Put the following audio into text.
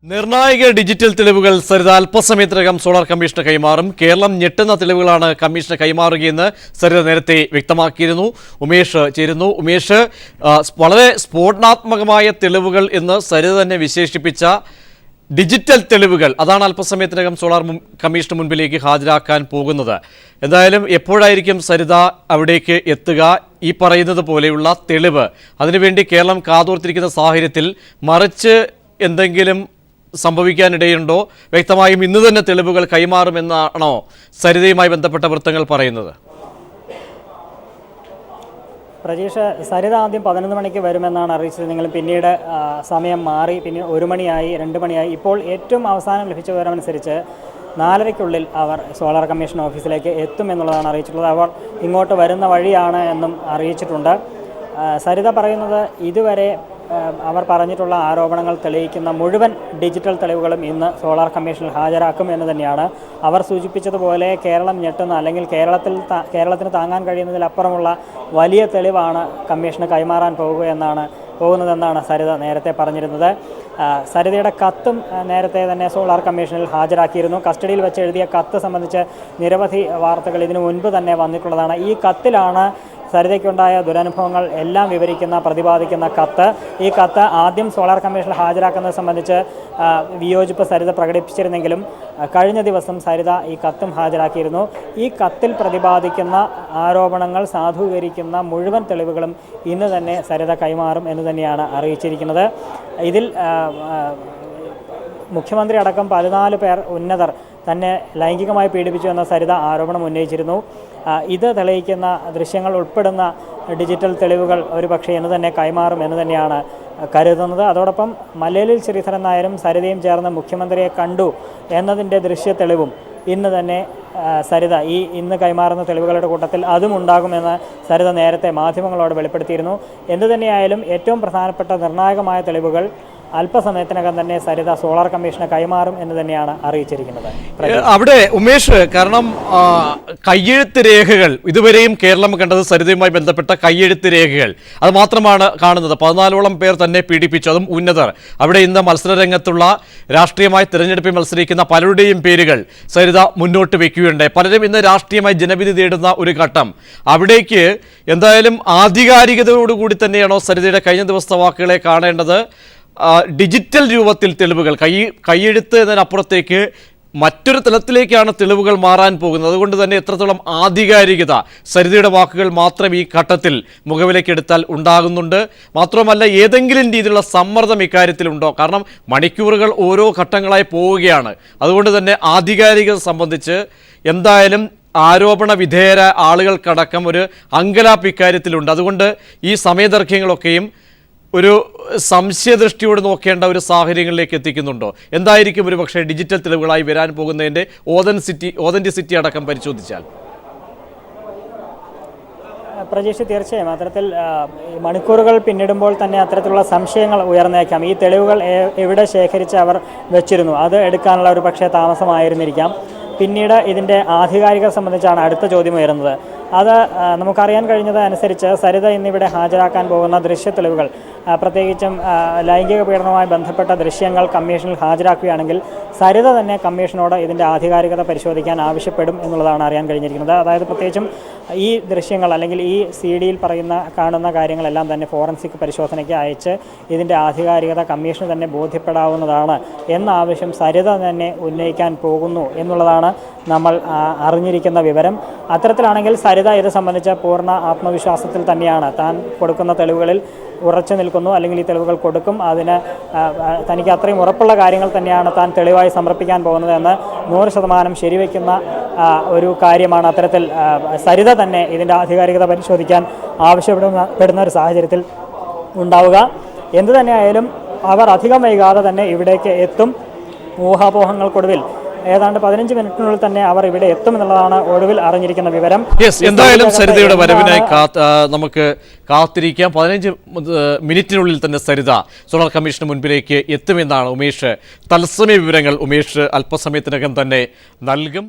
നിർണായക ഡിജിറ്റൽ തെളിവുകൾ സരിത അല്പസമയത്തിനകം സോളാർ കമ്മീഷന് കൈമാറും. കേരളം ഞെട്ടുന്ന തെളിവുകളാണ് കമ്മീഷന് കൈമാറുകയെന്ന് സരിത നേരത്തെ വ്യക്തമാക്കിയിരുന്നു. ഉമേഷ് ചേരുന്നു. ഉമേഷ്, വളരെ സ്ഫോടനാത്മകമായ തെളിവുകൾ എന്ന് സരിത തന്നെ വിശേഷിപ്പിച്ച ഡിജിറ്റൽ തെളിവുകൾ അതാണ് അല്പസമയത്തിനകം സോളാർ കമ്മീഷന് മുൻപിലേക്ക് ഹാജരാക്കാൻ പോകുന്നത്. എന്തായാലും എപ്പോഴായിരിക്കും സരിത അവിടേക്ക് എത്തുക? ഈ പറയുന്നത് പോലെയുള്ള തെളിവ് അതിനുവേണ്ടി കേരളം കാതോർത്തിരിക്കുന്ന സാഹചര്യത്തിൽ മറിച്ച് എന്തെങ്കിലും സംഭവിക്കാനിടയുണ്ടോ? വ്യക്തമായും ഇന്ന് തന്നെ തെളിവുകൾ കൈമാറുമെന്നാണോ സരിതയുമായി ബന്ധപ്പെട്ട വൃത്തങ്ങൾ പറയുന്നത്? പ്രജീഷ്, സരിത ആദ്യം 11 മണിക്ക് വരുമെന്നാണ് അറിയിച്ചത്. നിങ്ങൾ പിന്നീട് സമയം മാറി, പിന്നെ 1 മണിയായി, 2 മണിയായി. ഇപ്പോൾ ഏറ്റവും അവസാനം ലഭിച്ച വിവരമനുസരിച്ച് 4:30-ക്കുള്ളിൽ അവർ സോളാർ കമ്മീഷൻ ഓഫീസിലേക്ക് എത്തുമെന്നുള്ളതാണ് അറിയിച്ചിട്ടുള്ളത്. അവർ ഇങ്ങോട്ട് വരുന്ന വഴിയാണ് എന്നും അറിയിച്ചിട്ടുണ്ട്. സരിത പറയുന്നത് ഇതുവരെ അവർ പറഞ്ഞിട്ടുള്ള ആരോപണങ്ങൾ തെളിയിക്കുന്ന മുഴുവൻ ഡിജിറ്റൽ തെളിവുകളും ഇന്ന് സോളാർ കമ്മീഷനിൽ ഹാജരാക്കും എന്ന് തന്നെയാണ്. അവർ സൂചിപ്പിച്ചതുപോലെ കേരളം ഞെട്ടുന്ന, അല്ലെങ്കിൽ കേരളത്തിന് താങ്ങാൻ കഴിയുന്നതിലപ്പുറമുള്ള വലിയ തെളിവാണ് കമ്മീഷന് കൈമാറാൻ പോകുന്നതെന്നാണ് സരിത നേരത്തെ പറഞ്ഞിരുന്നത്. സരിതയുടെ കത്തും നേരത്തെ തന്നെ സോളാർ കമ്മീഷനിൽ ഹാജരാക്കിയിരുന്നു. കസ്റ്റഡിയിൽ വെച്ച് എഴുതിയ കത്ത് സംബന്ധിച്ച് നിരവധി വാർത്തകൾ ഇതിനു മുൻപ് തന്നെ വന്നിട്ടുള്ളതാണ്. ഈ കത്തിലാണ് സരിതയ്ക്കുണ്ടായ ദുരനുഭവങ്ങൾ എല്ലാം പ്രതിപാദിക്കുന്ന കത്ത്. ഈ കത്ത് ആദ്യം സോളാർ കമ്മീഷനിൽ ഹാജരാക്കുന്നത് സംബന്ധിച്ച് വിയോജിപ്പ് സരിത പ്രകടിപ്പിച്ചിരുന്നെങ്കിലും കഴിഞ്ഞ ദിവസം സരിത ഈ കത്തും ഹാജരാക്കിയിരുന്നു. ഈ കത്തിൽ പ്രതിപാദിക്കുന്ന ആരോപണങ്ങൾ സാധൂകരിക്കുന്ന മുഴുവൻ തെളിവുകളും ഇന്ന് തന്നെ സരിത കൈമാറും എന്ന് തന്നെയാണ് അറിയിച്ചിരിക്കുന്നത്. ഇതിൽ മുഖ്യമന്ത്രി അടക്കം 14 പേർ ഉന്നതർ തന്നെ ലൈംഗികമായി പീഡിപ്പിച്ചു എന്ന സരിത ആരോപണം ഉന്നയിച്ചിരുന്നു. ഇത് തെളിയിക്കുന്ന ദൃശ്യങ്ങൾ ഉൾപ്പെടുന്ന ഡിജിറ്റൽ തെളിവുകൾ ഒരുപക്ഷെ ഇന്ന് തന്നെ കൈമാറും എന്ന് തന്നെയാണ് കരുതുന്നത്. അതോടൊപ്പം മലയാളിൽ ശ്രീധരൻ നായരും സരിതയും ചേർന്ന് മുഖ്യമന്ത്രിയെ കണ്ടു എന്നതിൻ്റെ ദൃശ്യ തെളിവും ഇന്ന് തന്നെ സരിത ഇന്ന് കൈമാറുന്ന തെളിവുകളുടെ കൂട്ടത്തിൽ അതും ഉണ്ടാകുമെന്ന് സരിത നേരത്തെ മാധ്യമങ്ങളോട് വെളിപ്പെടുത്തിയിരുന്നു. എന്തു തന്നെയായാലും ഏറ്റവും പ്രധാനപ്പെട്ട നിർണായകമായ തെളിവുകൾ അല്പസമയത്തിനകം തന്നെ സരിത സോളാർ കമ്മീഷന് കൈമാറും എന്ന് തന്നെയാണ് അറിയിച്ചിരിക്കുന്നത്. അവിടെ ഉമേഷ്, കാരണം കയ്യെഴുത്ത് രേഖകൾ ഇതുവരെയും കേരളം കണ്ടത് സരിതയുമായി ബന്ധപ്പെട്ട കയ്യെഴുത്ത് രേഖകൾ അത് മാത്രമാണ് കാണുന്നത്. 14ഓളം പേർ തന്നെ പീഡിപ്പിച്ചു, അതും ഉന്നതർ. അവിടെ ഇന്ന് മത്സരരംഗത്തുള്ള രാഷ്ട്രീയമായി തിരഞ്ഞെടുപ്പിൽ മത്സരിക്കുന്ന പലരുടെയും പേരുകൾ സരിത മുന്നോട്ട് വയ്ക്കുകയുണ്ടായി. പലരും ഇന്ന് രാഷ്ട്രീയമായി ജനവിധി തേടുന്ന ഒരു ഘട്ടം. അവിടേക്ക് എന്തായാലും ആധികാരികതയോടുകൂടി തന്നെയാണോ സരിതയുടെ കഴിഞ്ഞ ദിവസത്തെ വാക്കുകളെ കാണേണ്ടത്? ഡിജിറ്റൽ രൂപത്തിൽ തെളിവുകൾ, കൈയെഴുത്ത് എന്നതിനപ്പുറത്തേക്ക് മറ്റൊരു തലത്തിലേക്കാണ് തെളിവുകൾ മാറാൻ പോകുന്നത്. അതുകൊണ്ട് തന്നെ എത്രത്തോളം ആധികാരികത സരിതയുടെ വാക്കുകൾ മാത്രം ഈ ഘട്ടത്തിൽ മുഖവിലേക്കെടുത്താൽ ഉണ്ടാകുന്നുണ്ട്. മാത്രമല്ല, ഏതെങ്കിലും രീതിയിലുള്ള സമ്മർദ്ദം ഇക്കാര്യത്തിലുണ്ടോ? കാരണം മണിക്കൂറുകൾ ഓരോ ഘട്ടങ്ങളായി പോവുകയാണ്. അതുകൊണ്ട് തന്നെ ആധികാരികത സംബന്ധിച്ച് എന്തായാലും ആരോപണ വിധേയര ആളുകൾക്കടക്കം ഒരു അങ്കലാപ്പ് ഇക്കാര്യത്തിലുണ്ട്. അതുകൊണ്ട് ഈ സമയദൈർഘ്യങ്ങളൊക്കെയും ഒരു സംശയദൃഷ്ടിയോട് നോക്കേണ്ട ഒരു സാഹചര്യങ്ങളിലേക്ക് എത്തിക്കുന്നുണ്ടോ? എന്തായിരിക്കും ഒരു പക്ഷേ ഡിജിറ്റൽ തെളിവുകളായി വരാൻ പോകുന്നതിൻ്റെ ഓതന്റിസിറ്റി അടക്കം പരിശോധിച്ചാൽ? പ്രജീഷ്, തീർച്ചയായും അത്തരത്തിൽ മണിക്കൂറുകൾ പിന്നിടുമ്പോൾ തന്നെ അത്തരത്തിലുള്ള സംശയങ്ങൾ ഉയർന്നേക്കാം. ഈ തെളിവുകൾ എവിടെ ശേഖരിച്ച് അവർ വെച്ചിരുന്നു, അത് എടുക്കാനുള്ള ഒരു പക്ഷേ താമസമായിരുന്നിരിക്കാം. പിന്നീട് ഇതിൻ്റെ ആധികാരികത സംബന്ധിച്ചാണ് അടുത്ത ചോദ്യം ഉയരുന്നത്. അത് നമുക്കറിയാൻ കഴിഞ്ഞത് അനുസരിച്ച് സരിത ഇന്നിവിടെ ഹാജരാക്കാൻ പോകുന്ന ദൃശ്യ തെളിവുകൾ, പ്രത്യേകിച്ചും ലൈംഗിക പീഡനവുമായി ബന്ധപ്പെട്ട ദൃശ്യങ്ങൾ കമ്മീഷനിൽ ഹാജരാക്കുകയാണെങ്കിൽ സരിത തന്നെ കമ്മീഷനോട് ഇതിൻ്റെ ആധികാരികത പരിശോധിക്കാൻ ആവശ്യപ്പെടും എന്നുള്ളതാണ് അറിയാൻ കഴിഞ്ഞിരിക്കുന്നത്. അതായത് പ്രത്യേകിച്ചും ഈ ദൃശ്യങ്ങൾ, അല്ലെങ്കിൽ ഈ CD യിൽ കാണുന്ന കാര്യങ്ങളെല്ലാം തന്നെ ഫോറൻസിക് പരിശോധനയ്ക്ക് അയച്ച് ഇതിൻ്റെ ആധികാരികത കമ്മീഷന് തന്നെ ബോധ്യപ്പെടാവുന്നതാണ് എന്ന ആവശ്യം സരിത തന്നെ ഉന്നയിക്കാൻ പോകുന്നു എന്നുള്ളതാണ് നമ്മൾ അറിഞ്ഞിരിക്കുന്ന വിവരം. അത്തരത്തിലാണെങ്കിൽ സരിത ഇത് സംബന്ധിച്ച പൂർണ്ണ ആത്മവിശ്വാസത്തിൽ തന്നെയാണ്. താൻ കൊടുക്കുന്ന തെളിവുകളിൽ ഉറച്ചു നിൽക്കുന്നു, അല്ലെങ്കിൽ ഈ തെളിവുകൾ കൊടുക്കും. തനിക്ക് അത്രയും ഉറപ്പുള്ള കാര്യങ്ങൾ തന്നെയാണ് താൻ തെളിവായി സമർപ്പിക്കാൻ പോകുന്നത് എന്ന് 100% ശരിവെക്കുന്ന ഒരു കാര്യമാണ് അത്തരത്തിൽ സരിത തന്നെ ഇതിൻ്റെ ആധികാരികത പരിശോധിക്കാൻ ആവശ്യപ്പെടുന്ന ഒരു സാഹചര്യത്തിൽ ഉണ്ടാവുക. എന്തു തന്നെയായാലും അവർ അധികം വൈകാതെ തന്നെ ഇവിടേക്ക് എത്തും. ഊഹാപോഹങ്ങൾക്കൊടുവിൽ ഏതാണ്ട് 15 മിനിറ്റിനുള്ളിൽ തന്നെ അവർ ഇവിടെ എത്തുമെന്നുള്ളതാണ് ഒടുവിൽ അറിഞ്ഞിരിക്കുന്ന വിവരം. എന്തായാലും സരിതയുടെ വരവിനായി നമുക്ക് കാത്തിരിക്കാം. 15 മിനിറ്റിനുള്ളിൽ തന്നെ സരിത സോളാർ കമ്മീഷന് മുൻപിലേക്ക് എത്തുമെന്നാണ് ഉമേഷ് തത്സമയ വിവരങ്ങൾ ഉമേഷ് അല്പസമയത്തിനകം തന്നെ നൽകും.